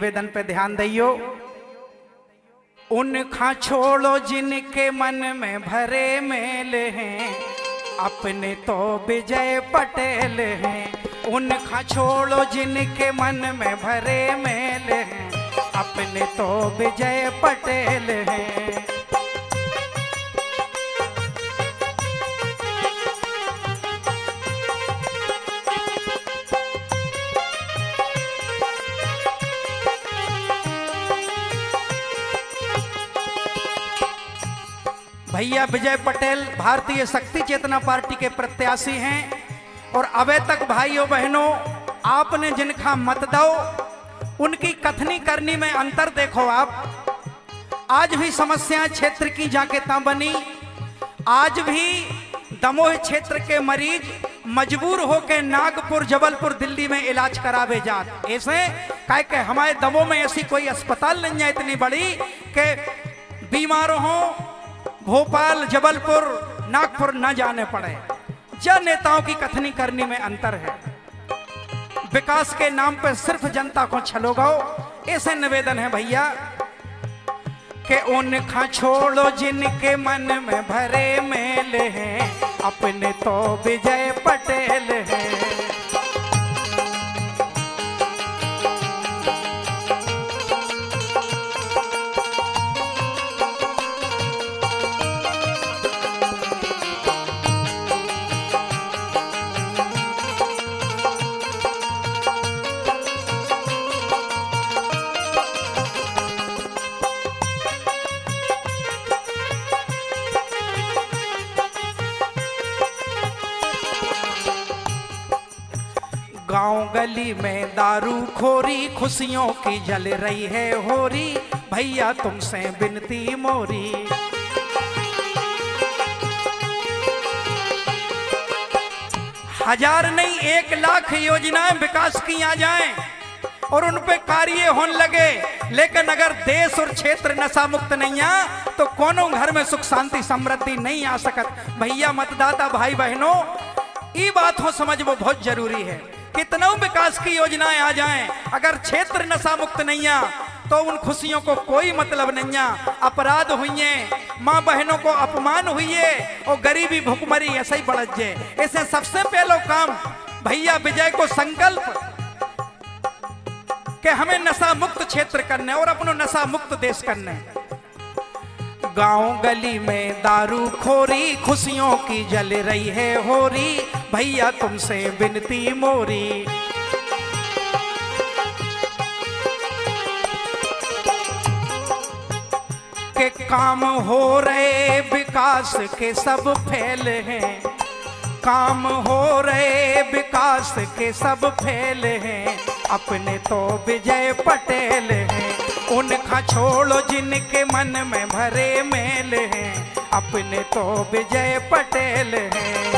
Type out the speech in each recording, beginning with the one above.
निवेदन पे ध्यान दियो। उनका छोड़ो जिनके मन में भरे मेल हैं, अपने तो विजय पटेल हैं। उनका छोड़ो जिनके मन में भरे मेल हैं, अपने तो विजय पटेल हैं। भैया विजय पटेल भारतीय शक्ति चेतना पार्टी के प्रत्याशी हैं और अबे तक भाइयों बहनों आपने जिनका मत दो उनकी कथनी करनी में अंतर देखो। आप आज भी समस्याएं क्षेत्र की जाके ता बनी, आज भी दमोह क्षेत्र के मरीज मजबूर होकर नागपुर जबलपुर दिल्ली में इलाज करावे जात। ऐसे कह के हमारे दमोह में ऐसी कोई अस्पताल नहीं है इतनी बड़ी कि बीमार हो भोपाल जबलपुर नागपुर न जाने पड़े। जन नेताओं की कथनी करनी में अंतर है। विकास के नाम पर सिर्फ जनता को छलोगाओ, ऐसे निवेदन है भैया कि उनका छोड़ो जिनके मन में भरे मेल हैं, अपने तो विजय पटेल हैं। गांव गली में दारू खोरी, खुशियों की जल रही है होरी, भैया तुमसे विनती मोरी। हजार नहीं 1 लाख योजनाएं विकास की आ जाएं और उन पे कार्य होने लगे, लेकिन अगर देश और क्षेत्र नशा मुक्त नहीं आ तो कोनो घर में सुख शांति समृद्धि नहीं आ सकत। भैया मतदाता भाई बहनों ये बात हो समझ वो बहुत जरूरी है। कितना विकास की योजनाएं आ जाएं, अगर क्षेत्र नशा मुक्त नहीं आ तो उन खुशियों को कोई मतलब नहीं आ। अपराध हुए, माँ बहनों को अपमान हुए और गरीबी भुखमरी ऐसा ही बढ़ जाए। ऐसे सबसे पहला काम भैया विजय को संकल्प कि हमें नशा मुक्त क्षेत्र करने और अपनो नशा मुक्त देश करने। गांव गली में दारू खोरी, खुशियों की जल रही है होरी, भैया तुमसे विनती मोरी। के काम हो रहे विकास के सब फेल हैं, काम हो रहे विकास के सब फेल हैं, अपने तो विजय पटेल हैं। उनका छोड़ो जिनके मन में भरे मेल हैं, अपने तो विजय पटेल हैं।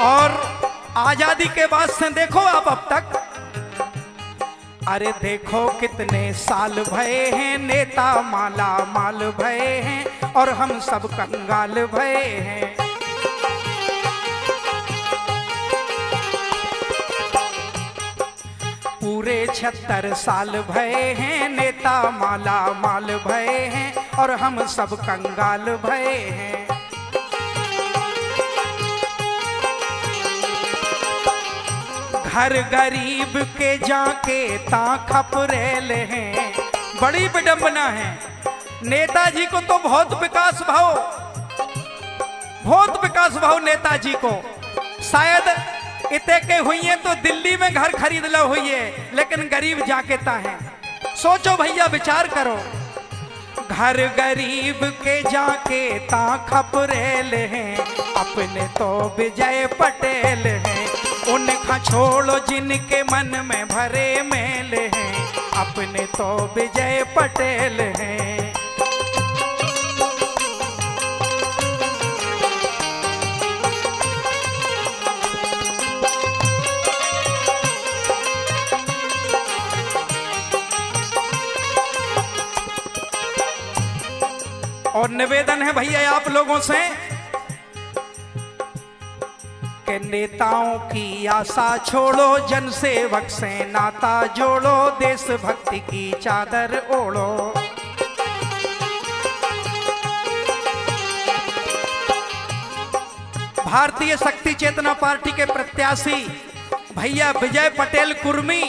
और आजादी के बाद से देखो आप अब तक, अरे देखो कितने साल भये हैं, नेता माला माल भये हैं और हम सब कंगाल भये हैं। पूरे 76 साल भये हैं, नेता माला माल भये हैं और हम सब कंगाल भये हैं। हर गरीब के जाके ता खपरेल हैं, बड़ी विडंबना है। नेताजी को तो बहुत विकास भाव नेताजी को, शायद इतने के हुई है तो दिल्ली में घर खरीद लो हुई है, लेकिन गरीब जाके ता है। सोचो भैया विचार करो, घर गरीब के जाके ता खपरेल हैं, अपने तो विजय पटेल हैं। उनका छोड़ो जिनके मन में भरे मेल हैं, अपने तो विजय पटेल हैं। और निवेदन है भैया आप लोगों से कि नेताओं की आशा छोड़ो, जनसेवक से नाता जोड़ो, देशभक्ति की चादर ओढ़ो। भारतीय शक्ति चेतना पार्टी के प्रत्याशी भैया विजय पटेल कुर्मी,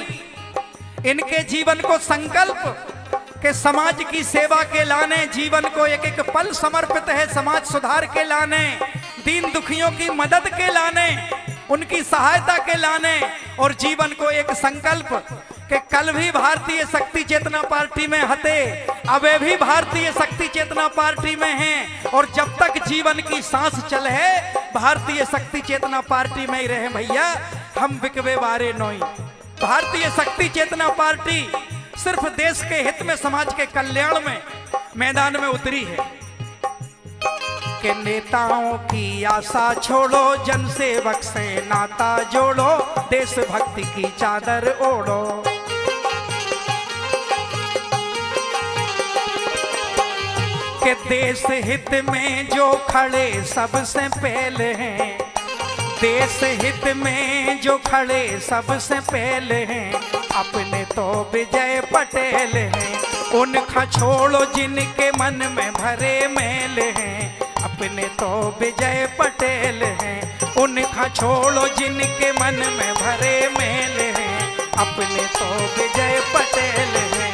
इनके जीवन को संकल्प के समाज की सेवा के लाने, जीवन को एक एक पल समर्पित है समाज सुधार के लाने, दीन दुखियों की मदद के लाने, उनकी सहायता के लाने, और जीवन को एक संकल्प कि कल भी भारतीय शक्ति चेतना पार्टी में हते, अबे भी भारतीय शक्ति चेतना पार्टी में हैं, और जब तक जीवन की सांस चले भारतीय शक्ति चेतना पार्टी में ही रहे भैया, हम बिकवे बारे नोई। भारतीय शक्ति चेतना पार्टी सिर्फ देश के हित में, समाज के कल्याण में मैदान में उतरी है कि नेताओं की आशा छोड़ो, जनसेवक से नाता जोड़ो, देशभक्ति की चादर ओढ़ो। कि देश हित में जो खड़े सबसे पहले हैं, देश हित में जो खड़े सबसे पहले हैं, अपने तो विजय पटेल हैं। उनका छोड़ो जिनके मन में भरे मेल हैं, अपने तो विजय पटेल हैं। उनका छोड़ो जिनके मन में भरे मेल हैं, अपने तो विजय पटेल हैं।